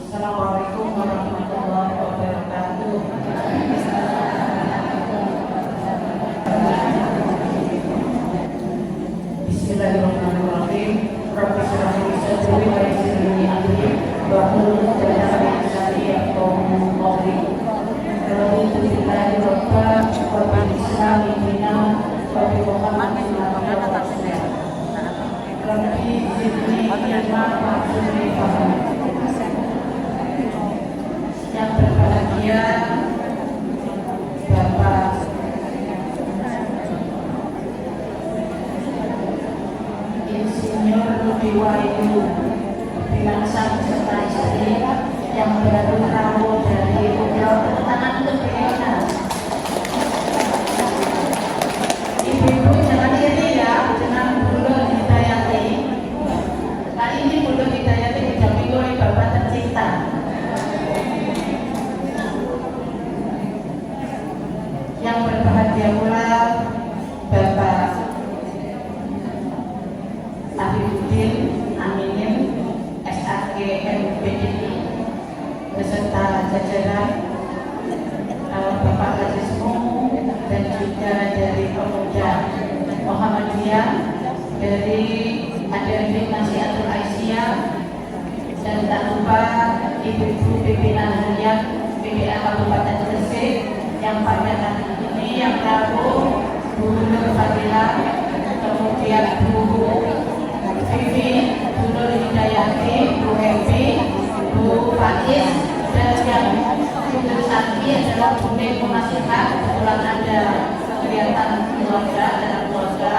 Assalamualaikum warahmatullahi wabarakatuh. Bismillahirrahmanirrahim. Rabbi shrah li sadri wa yassir li amri wahlul 'uqdatam min lisani yafqahu qawli. Raditu billahi rabban wa bil islami dinan wa bi Muhammadin nabiyyan wa rasulan. Rabbi zidni ilman warzuqni fahman. Yang berbahagia Bapak Insinyur Rudi Wahyu Bilangsang beserta istri yang baru tahu dari Pulau Tanah Lebihan. Ibu-ibu jangan iri ya, jangan Bulu Hidayati. Kali ini Bulu Hidayati didampingi oleh Bapak tercinta. Yang berbahagia pula Bapak Abibuddin Aminin SAG MPDI beserta jajaran Bapak Lazismu dan juga dari pemuda Muhammadiyah, dari ADRB Nasihatul Aisyah, dan tak lupa ibu-ibu pimpinan harian PBA Kabupaten Gresik yang pada hari ini yang Rabu, Bu Nur Fadilah, kemudian Bu Vivi, Bu Nur Hidayati, Bu Evi, Bu Faiz, dan yang sudah sakti adalah Bu Nek Munasihat. Kebetulan ada kelihatan keluarga, dalam keluarga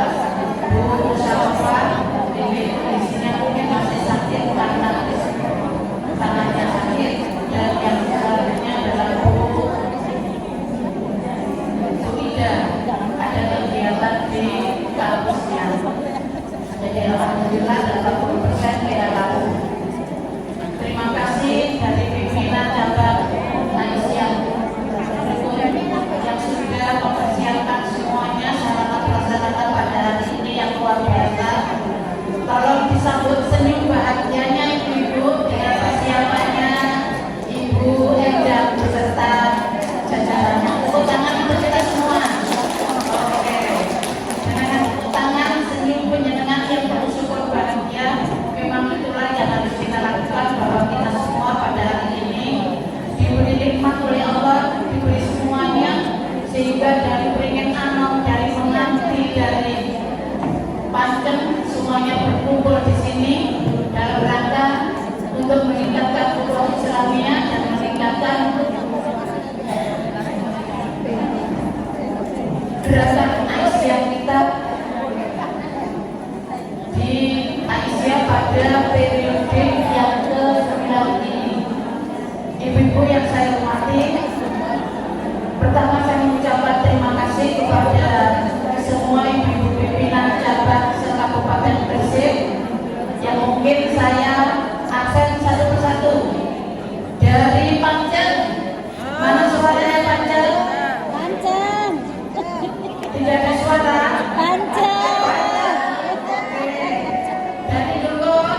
Bu Musyawarah, ini kondisinya mungkin masih sakit karena tangannya sakit, dan yang selanjutnya adalah Bu ada kegiatan di kampusnya. Jadi alhamdulillah 80% tidak lalu. Terima kasih dari pimpinan cabang Aisyah yang sudah mempersiapkan semuanya sarana prasarana pada hari ini yang luar biasa. Tolong disambut senyum bahagianya ibu-ibu dengan persiapannya Ibu Endang beserta jajarannya. Tepuk tangan untuk kita semua. Oke, dengan tangan senyum penyenangan yang penuh syukur bahagia. Memang itulah yang harus kita lakukan, bahwa kita semua pada hari ini diberi nikmat oleh Allah, diberi semuanya, sehingga dari beringin anom, dari menganti, dari pancen, semuanya berkumpul di sini dalam rangka untuk meningkatkan ukhuwah Islamiyah dan meningkatkan gerakan Aisyah kita di Aisyah pada periode yang ke-9 ini. Ibu-ibu yang saya hormati, pertama saya mengucapkan terima kasih kepada semua ibu-ibu pimpinan cabang se-Kabupaten Gresik yang mungkin saya aksen satu persatu. Dari Pancen, mana suaranya Pancen? Pancen. Tidak ada suara. Pancen. Dari Dulur,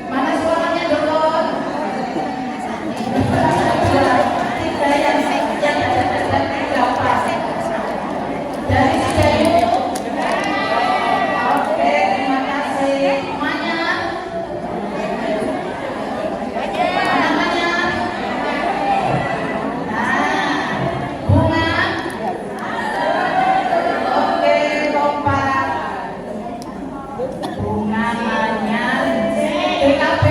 mana suaranya Dulur? Tiga yang ada berapa? Dari Cidayu. Oke, terima kasih. Mana? Namanya? Nah, Bunga. Oke, kompak. Bunga namanya DKP.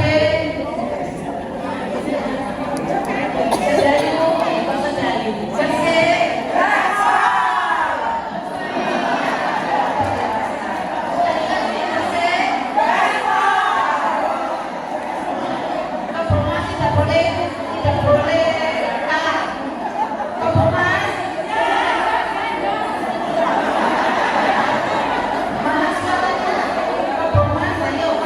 Sedayu, apa Sedayu? Gresik. Kebumas tidak boleh kalah. Kebumas. Mana suaranya? Kebumas, ayo.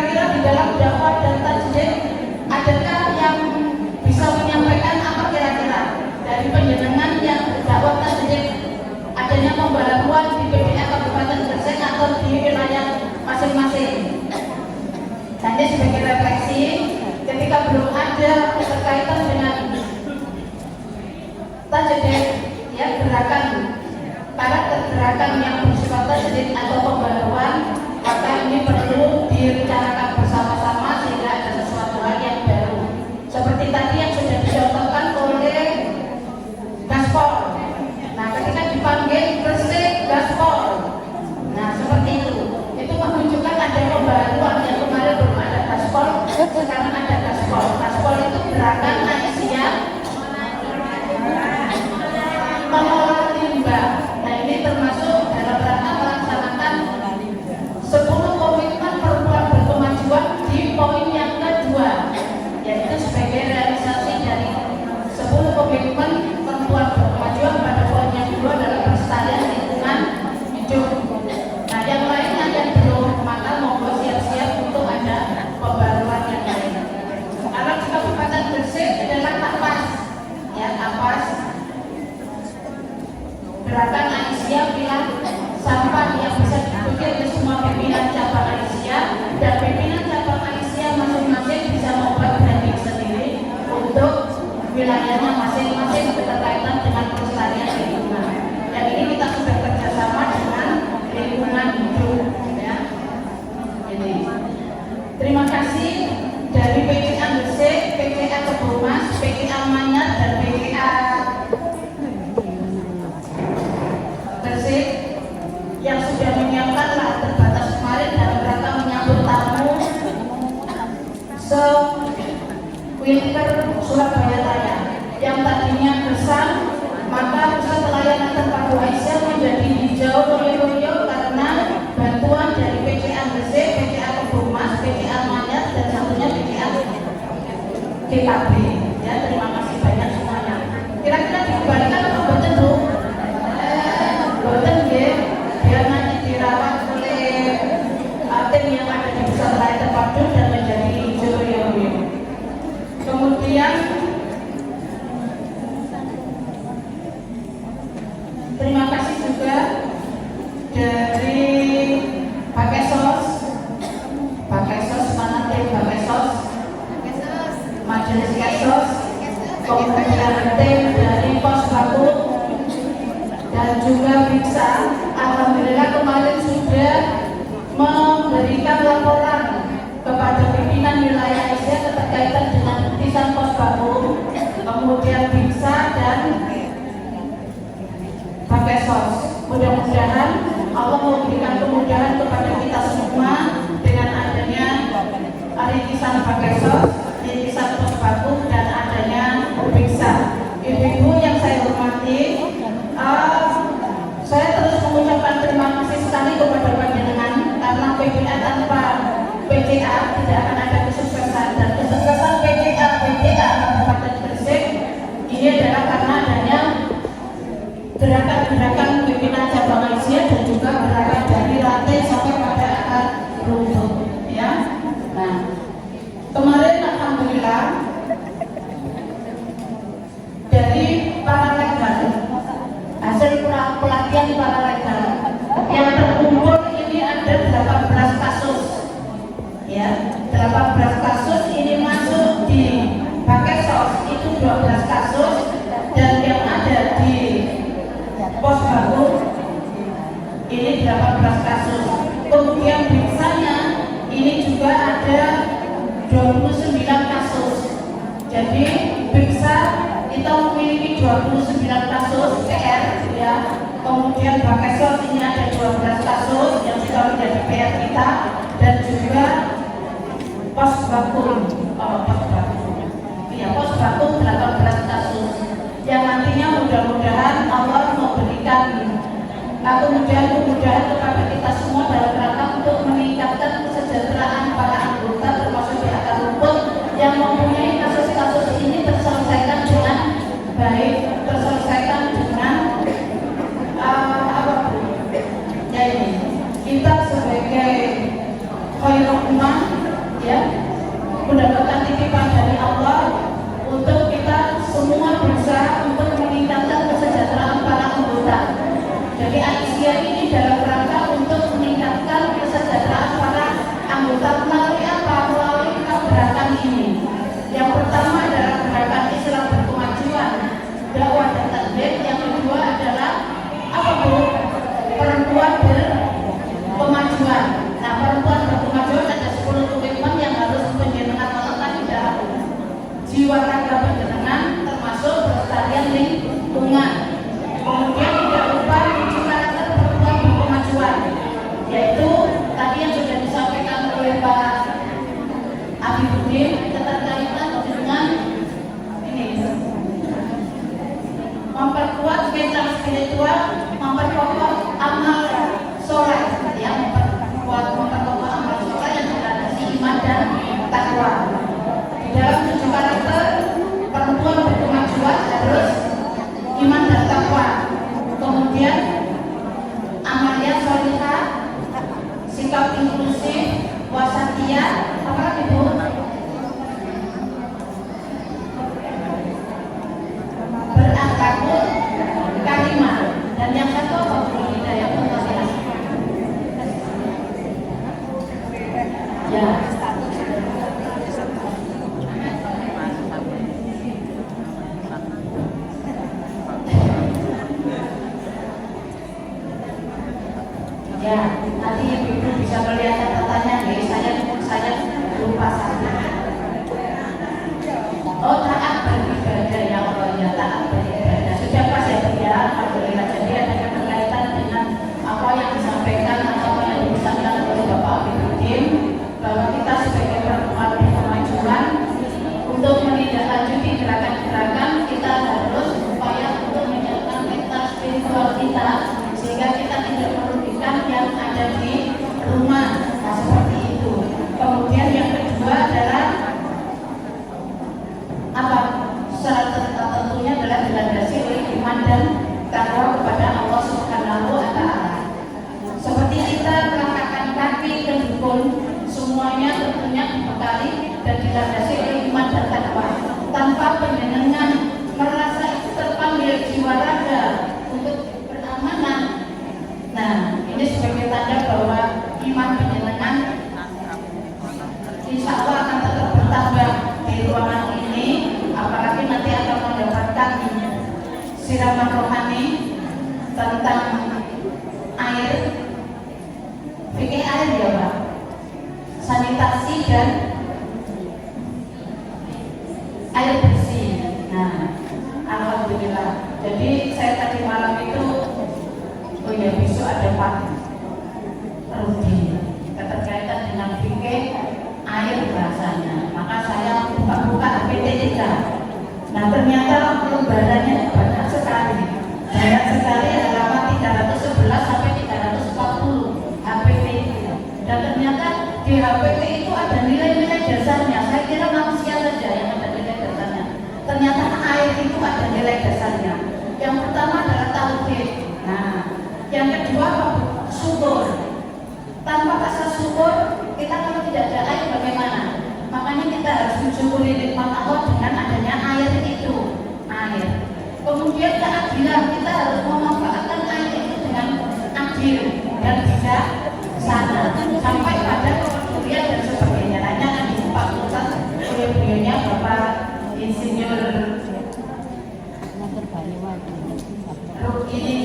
Kira-kira di dalam dakwah dan tajdid adakah yang bisa menyampaikan apa kira-kira dari penjenengan yang dakwah tajdid adanya pembaharuan di PPA Kabupaten Gresik atau di wilayah masing-masing? Nanti sebagai refleksi, ketika belum ada berkaitan dengan tajdid, ya gerakan gerakan yang bersifat tajdid atau pembaharuan, maka ini perlu direncanakan bersama-sama sehingga ada sesuatu hal yang baru. Seperti tadi yang sudah dicontohkan oleh Gaspol. Nah, ketika dipanggil Gresik Gaspol, nah seperti itu menunjukkan ada pembaruan yang kemarin belum ada Gaspol, sekarang ada Gaspol. Gaspol itu gerakan Aisyah mengolah limbah. Nah, ini termasuk dalam rangka melaksanakan 10 komitmen perempuan berkemajuan di poin yang kedua, yaitu sebagai realisasi dari 10 komitmen perempuan berkemajuan pada poin yang kedua dalam pelestarian lingkungan hidup. Nah, yang lainnya yang belum, maka monggo siap-siap untuk ada pembaruan yang lain. Karena di Kabupaten Gresik adalah Tapas, ya Tapas. Gerakan Aisyah bilang sampah yang bisa diikuti oleh semua pimpinan cabang Aisyah, dan pimpinan cabang Aisyah masing-masing bisa membuat branding sendiri untuk wilayahnya masing-masing berkaitan dengan pelestarian lingkungan. Dan ini kita sudah kerjasama dengan lingkungan hidup, ya. Ini. Terima kasih dari PCA Gresik, PCA Kebomas, PCA Manyar, dan PCA Gresik yang sudah menyiapkan lahan terbatas kemarin dalam rangka menyambut tamu se-Winter Surabaya Raya yang tadinya gersang, maka pusat pelayanan terpadu Aisyah menjadi hijau royo-royo karena bantuan dari PCA Gresik, PCA Kebomas, PCA Manyar, dan satunya PCA GKB. Ya, terima kasih banyak semuanya. Kira-kira dikembalikan atau betul, Bu? Boten nggih, biar nanti dirawat oleh tim yang ada di pusat lain terpadu dan menjadi hijau royo-royo. Kemudian terima kasih juga dari Bakesos mana tim Bakesos, Majelis Kesos, kemudian tim dari Pos Baku, dan juga bisa alhamdulillah kemarin sudah memberikan laporan kepada pimpinan wilayah Asia keterkaitan dengan tulisan Pos Baku, kemudian bisa dan Bakesos. Mudah-mudahan Allah memberikan kemudahan kepada kita semua dengan adanya rintisan Bakesos, rintisan Pos Baku, dan adanya bisa. Ibu-ibu yang saya hormati, saya terus mengucapkan terima kasih sekali kepada panjenengan karena PPA tanpa PCA tidak akan ada kesuksesan, dan kesuksesan PCA Kabupaten Gresik ini adalah karena adanya gerakan-gerakan pimpinan cabang Aisyah dan juga gerakan dari rantai sampai pada akar rumput, ya. Nah, kemarin alhamdulillah dari para legal, hasil pelatihan para legal yang terkumpul ini ada 18 kasus, ya. 18 kasus ini masuk di Bakesos itu 12 kasus, dan yang ada di Pos Baku ini 18 kasus. Kemudian biasanya ini juga ada 29 kasus. Jadi bisa kita memiliki 29 kasus PR, ya. Kemudian Bakesos ini ada 12 kasus yang sudah menjadi PR kita, dan juga Pos Baku, Pos Baku 18 kasus yang nantinya mudah-mudahan Allah memberikan kemudahan kepada kita semua dalam rangka untuk meningkatkan kesejahteraan para anggota termasuk di akar rumput yang mempunyai kasus-kasus ini terselesaikan dengan baik, terselesaikan dengan ya ini kita sebagai khairul ummah ya, mendapatkan titipan dari Allah untuk kita semua berusaha untuk meningkatkan kesejahteraan para anggota. Jadi Aisyah ini dalam rangka untuk meningkatkan kesejahteraan para anggota melalui apa? Melalui gerakan ini. Yang pertama adalah gerakan Islam berkemajuan, dakwah dan tabligh. Yang kedua adalah apa Bu? Perempuan berkemajuan. Nah, perempuan berkemajuan ada 10 komitmen yang harus penjenengan meletakkan di dalam jiwa raga penjenengan, termasuk pelestarian lingkungan. Kemudian tidak lupa wujud karakter perempuan berkemajuan, yaitu tadi yang sudah disampaikan oleh Pak Abibuddin keterkaitan dengan ini, memperkuat mental spiritual, memperkokoh amal soleh, ya, memperkokoh amal soleh yang dilandasi iman dan takwa. Di dalam 7 karakter perempuan berkemajuan harus iman dan takwa, kemudian amalia sholihah, sikap inklusif, wasatiyah, apa lagi Bu? Berakhlakul karimah, dan yang satu apa Bu? Hidayah Muhammadiyah. Ya. Ya, nanti Ibu bisa melihat catatannya, saya lupa saja. Oh, taat beribadah, ya Allah, ya, taat beribadah. Sudah pas ya Bu ya, alhamdulillah. Jadi ada keterkaitan dengan apa yang disampaikan atau yang disampaikan oleh Bapak Abibuddin, bahwa kita sebagai perempuan berkemajuan untuk menindaklanjuti gerakan-gerakan, kita harus upaya untuk menjaga mental spiritual kita, sehingga kita tidak merugikan yang ada di rumah. Nah, seperti itu. Kemudian yang kedua adalah apa? Syarat tentunya adalah dilandasi oleh iman dan takwa kepada Allah Subhanahu wa Ta'ala. Seperti kita melangkahkan kaki ke dukun, semuanya tentunya dibekali dan dilandasi oleh iman dan takwa. Tanpa penjenengan merasa itu terpanggil jiwa raga untuk beramanah. Nah, ini sebagai tanda bahwa iman penjenengan insya Allah akan tetap bertambah di ruangan ini, apalagi nanti akan mendapatkan siraman rohani tentang air, fikih air ya Pak, sanitasi dan air bersih. Nah, alhamdulillah. Jadi saya tadi malam itu, oh ya, besok ada Pak Rudi keterkaitan dengan fikih air bahasanya. Maka saya buka HPT 3. Nah, ternyata lembarannya banyak sekali. Banyak sekali, halaman 311 sampai 340 HPT itu. Dan ternyata di HPT itu ada nilai-nilai dasarnya. Saya kira manusia saja yang ada nilai dasarnya. Ternyata air itu ada nilai dasarnya. Yang pertama adalah tauhid. Nah, yang kedua syukur. Tanpa rasa syukur, kita kalau tidak ada air bagaimana? Makanya kita harus mensyukuri nikmat Allah dengan adanya air itu. Air. Kemudian keadilan, kita harus memanfaatkan air itu dengan adil dan bijaksana sampai pada kepedulian dan sebagainya. Hanya akan dipakai oleh beliaunya Bapak Insinyur Rukini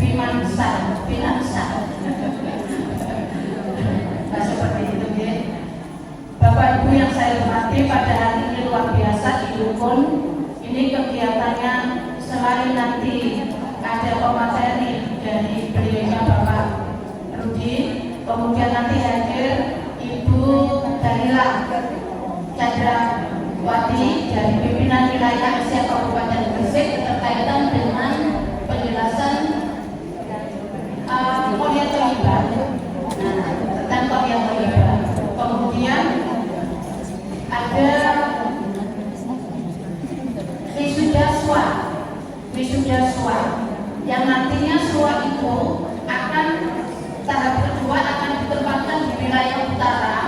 Finansa. Nah, seperti itu ya. Bapak Ibu yang saya hormati, pada hari ini luar biasa di Dukun. Ini kegiatannya selain nanti ada pemateri dari beliaunya Bapak Rudi, kemudian nanti hadir Ibu Dalila Chandrawati dari pimpinan wilayah Asia Kabupaten Gresik berkaitan dengan penjelasan Korea Taliban. Nah, tentang Korea Taliban. Kemudian ada wisuda SWA yang nantinya SWA itu akan tahap kedua akan ditempatkan di wilayah utara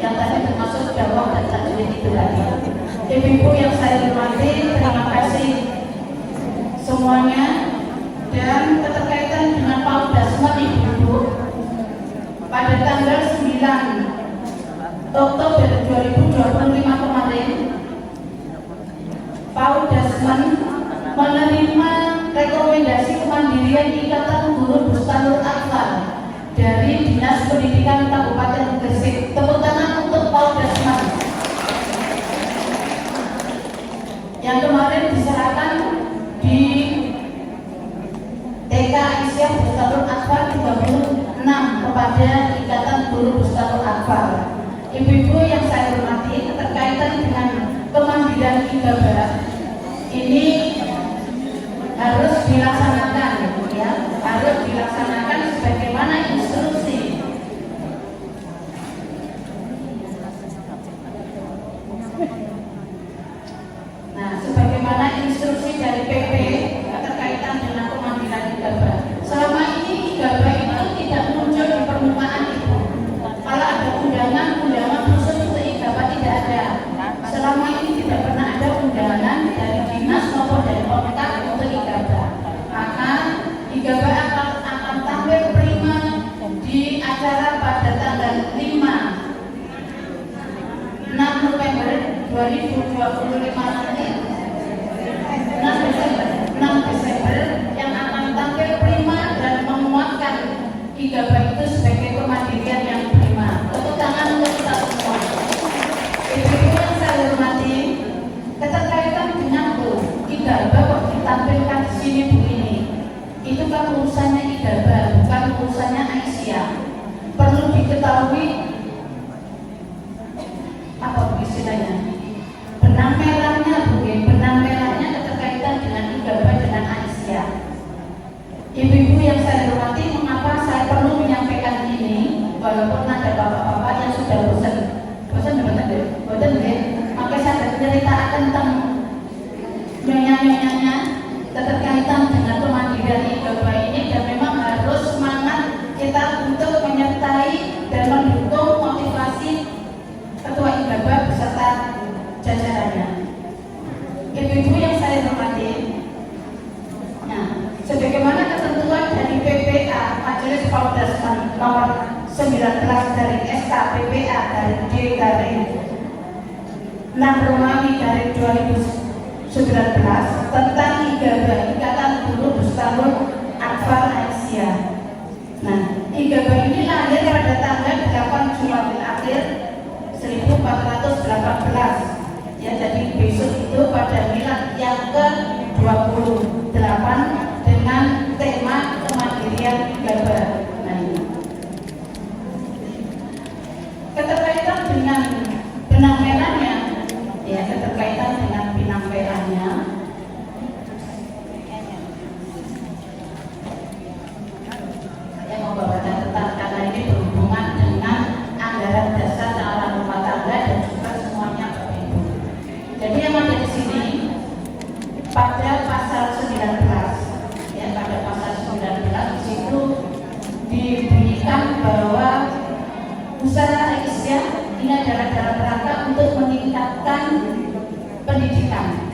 yang tadi termasuk dakwah dan tajwid itu tadi. Ibu-ibu yang saya hormati, terima kasih semuanya. Dan keterkaitan dengan PAUD Dasman ibu-ibu, pada tanggal 9 Oktober 2025 kemarin, PAUD Dasman menerima rekomendasi kemandirian Ikatan Guru Bustanul Atfal dari Dinas Pendidikan Kabupaten Gresik. Tepuk tangan untuk PAUD Dasman yang kemarin diserahkan di TK Aisyah Bustanul Atfal 36 kepada Ikatan Guru Bustanul Atfal. Ibu-ibu yang saya hormati, terkaitan dengan kemandirian IGABA ini harus dilaksanakan, ya, harus dilaksanakan sebagaimana instruksi. Nah, sebagaimana instruksi dari PP terkaitan dengan kemandirian IGABA. Selama ini IGABA itu tidak muncul di permukaan itu. Kalau ada undangan khusus untuk IGABA tidak ada. Selama ini tidak pernah ada undangan dari dinas maupun dari ONKAD untuk IGABA. Maka IGABA akan tampil prima di acara pada tanggal 6 November 2025 nanti, 6 Desember yang akan tampil prima dan menguatkan IGABA itu sebagai kemandirian yang prima. Tepuk tangan untuk kita semua. Ibu-ibu yang saya hormati, keterkaitan dengan IGABA kok ditampilkan di sini begini. Itu kan urusannya IGABA, bukan urusannya Aisyah. Perlu diketahui apa istilahnya? Benang merahnya, benang merahnya keterkaitan dengan IGABA dengan Aisyah. Ibu-ibu yang saya hormati, mengapa saya perlu menyampaikan ini walaupun ada bapak-bapak yang sudah bosan maka saya bercerita tentang nyonya-nyonyanya keterkaitan dengan kemandirian IGABA ini, dan memang harus semangat kita untuk menyertai dan mendukung motivasi Ketua IGABA beserta jajarannya. Ibu-ibu yang saya hormati, nah, sebagaimana ketentuan dari PPA Majelis PAUD Dasman nomor 19 dari SK PPA dari D/6 Romawi dari 2019 tentang IGABA, Ikatan Guru Bustanul Atfal Aisyah. Nah, IGABA ini lahir pada tanggal 8 Jumadil Akhir 1418. Ya, jadi besok itu pada milad yang ke-28 dengan tema kemandirian IGABA. Nah, ini keterkaitan dengan benang merahnya, ya, keterkaitan dengan benang merahnya. Saya mau bawakan tentang, karena ini berhubungan dengan anggaran dasar calon rumah tangga dan juga semuanya Ibu. Jadi yang ada di sini pada pasal 19, ya, pada pasal 19 di situ diberikan bahwa usaha Aisyah ini adalah dalam rangka untuk meningkatkan pendidikan.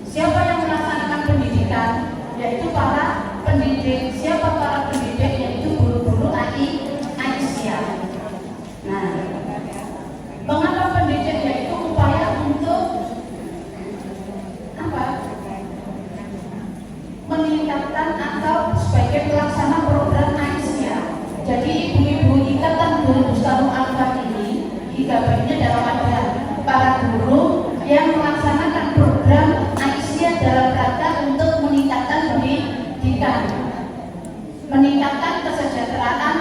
Siapa yang melaksanakan pendidikan? Yaitu para pendidik. Siapa para pendidik? Yaitu guru-guru Aisyah. Nah, mengapa pendidik? Yaitu upaya untuk apa? Meningkatkan atau sebagai pelaksana program Aisyah. Jadi ibu-ibu Ikatan Guru Bustanul Atfal ini, IGABA ini dalam ada para guru yang melaksanakan program Aisyah dalam rangka untuk meningkatkan pendidikan, meningkatkan kesejahteraan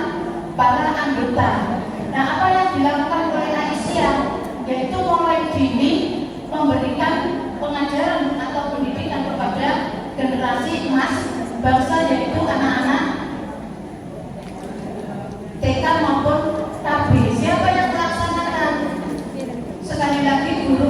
para anggota. Nah, apa yang dilakukan oleh Aisyah? Yaitu mulai dini memberikan pengajaran atau pendidikan kepada generasi emas bangsa, yaitu anak-anak TK maupun KB. Siapa yang melaksanakan? Sekali lagi guru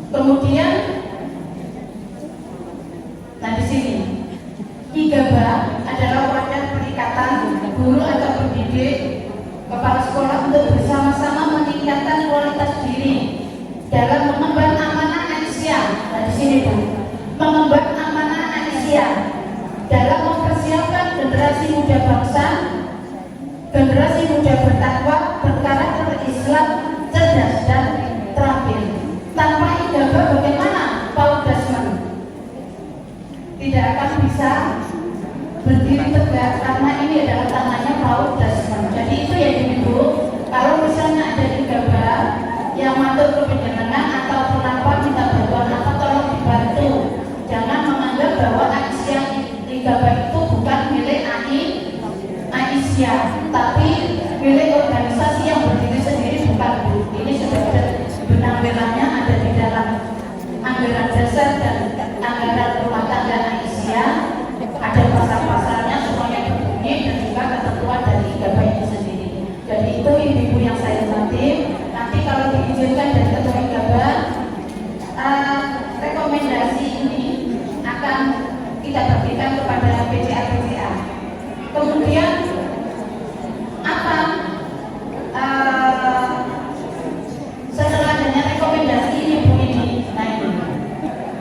Kemudian, nah di sini IGABA adalah wadah perikatan guru atau pendidik kepala sekolah untuk bersama-sama meningkatkan kualitas diri dalam mengemban amanah Aisyah. Nah di sini Bu, mengemban amanah Aisyah dalam mempersiapkan generasi muda bangsa, generasi muda bertakwa, berkarakter Islam, cerdas dan terampil. Tanpa IGABA bagaimana Paul Desmond tidak akan bisa berdiri tegak karena ini adalah tangannya Paul Desmond. Jadi itu ya Ibu, kalau misalnya ada IGABA yang matur ke penjenengan atau kenapa minta bantuan apa tolong dibantu. Jangan menganggap bahwa Aisyah IGABA itu bukan milik Aisyah, tapi milik organisasi yang berdiri sendiri, bukan Bu. Ini sudah benang-benangnya ada di dalam anggaran dasar dan anggaran rumah tangga Aisyah. Ada pasal-pasalnya semuanya berbunyi dan juga ketentuan dari IGABA itu sendiri. Jadi itu ibu-ibu yang saya hormati. Nanti kalau diizinkan dari ketua IGABA, rekomendasi ini akan kita berikan kepada PCA. Kemudian apa? Setelah adanya rekomendasi ini Bu ini, nah ini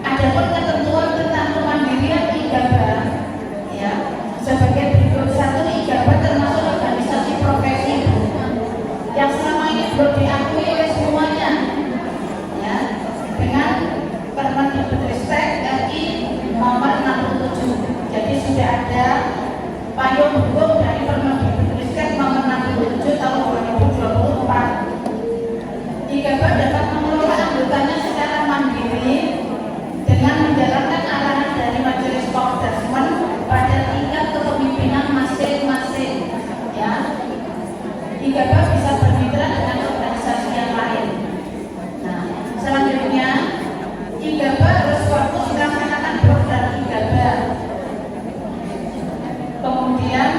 ada pun ketentuan tentang kemandirian IGABA ya sebagai berikut. Satu, IGABA termasuk organisasi profesi Bu, yang selama ini belum diakui oleh semuanya ya, dengan Permendikbudristek RI nomor 67. Jadi sudah ada payung hukum dari Permendikbudristek nomor 67 tahun 2024. IGABA dapat mengelola anggotanya secara mandiri dengan menjalankan arahan dari Majelis Paul Desmond pada tingkat kepemimpinan masing-masing ya. IGABA bisa bermitra dengan organisasi yang lain. Nah, selanjutnya IGABA harus fokus melaksanakan program IGABA. Kemudian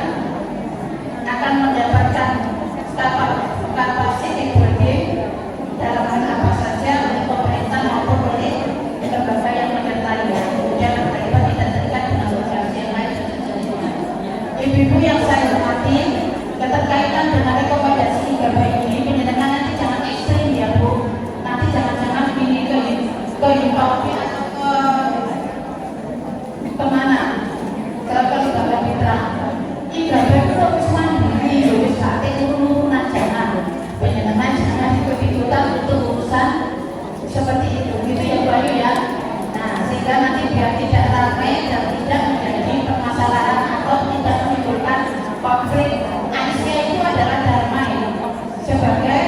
akan mendapatkan capacity building dalam hal apa saja oleh pemerintah maupun oleh lembaga yang menyertai. Kemudian terlibat tidak terikat dengan organisasi yang lain. Ibu-ibu yang saya hormati, keterkaitan dengan rekomendasi IGABA ini, penjenengan nanti jangan ekstrim ya Bu. Nanti jangan-jangan ini ke Himpauti atau kemana? Ke lembaga mitra. IGABA itu harus mandiri, harus sakit turun-turunan, jangan. Penjenengan jangan ikut-ikutan untuk urusan seperti itu, gitu ya Bu Ayu ya. Nah, sehingga nanti biar tidak ramai dan tidak menjadi permasalahan atau tidak menimbulkan konflik. Aisyah itu adalah damai sebagai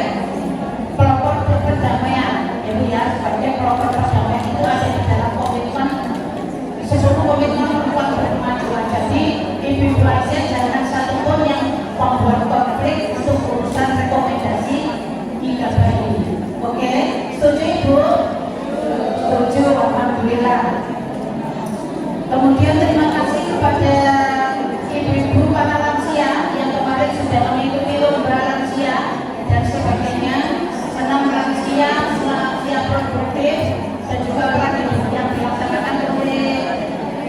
pelopor perdamaian, ya Bu ya. Sebagai pelopor perdamaian itu ada di dalam komitmen, sesuatu komitmen perempuan berkemajuan. Jadi ibu-ibu Aisyah jangan satupun yang membuat konflik untuk urusan rekomendasi IGABA ini. Oke, setuju Ibu? Setuju, alhamdulillah. Kemudian terima kasih kepada ibu-ibu para lansia yang kemarin sudah mengikuti lomba lansia dan sebagainya, senam lansia produktif, dan juga lagi yang dilaksanakan oleh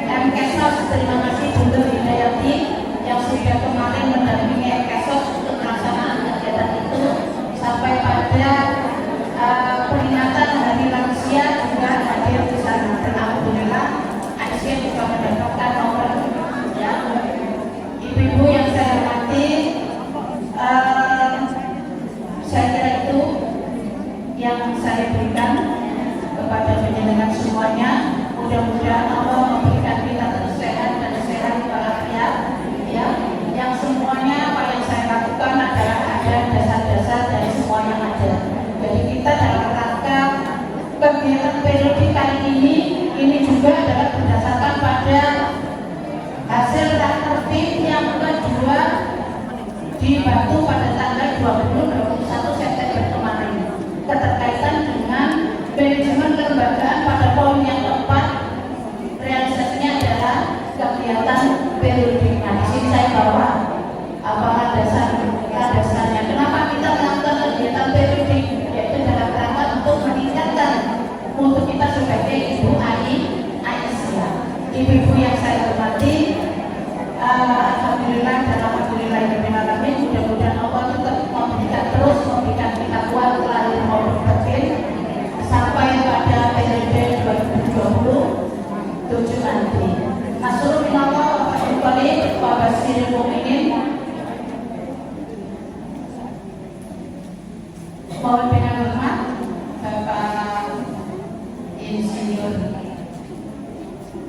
MKESOS. Terima kasih Bunda Hidayati yang sudah kemarin mendampingi MKESOS untuk pelaksanaan kegiatan itu sampai pada peringatan Hari Lansia juga hadir di sana. Dan alhamdulillah Aisyah juga mendapatkan nomor ya. Ibu-ibu yang saya hormati, saya kira itu yang saya berikan kepada penjenengan semuanya. Mudah-mudahan Allah memberikan kita terus sehat dan sehat walafiat ya. Yang semuanya apa yang saya lakukan adalah ada dasar-dasar dari semua yang ada. Jadi kita dalam rangka kegiatan periode kali ini juga adalah berdasarkan pada hasil raker tim yang kedua dibantu pada tanggal 20-21 September kemarin. Keterkaitan dengan manajemen kelembagaan pada poin yang keempat, realisasinya adalah kegiatan periode. Nah, di sini saya bawa apa dasarnya. Kenapa kita melakukan kegiatan periode? Yaitu dalam rangka untuk meningkatkan mutu Ibu-ibu yang saya hormati, alhamdulillah dan alhamdulillah mudah-mudahan Allah tetap memberikan kita kuat lahir maupun batin sampai pada periode 2027 nanti. Nasrul minallah wa barik wa basyiril mu'minin. Mohon dengan hormat Bapak Insinyur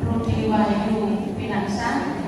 Rudi Wahyu Pinangsa,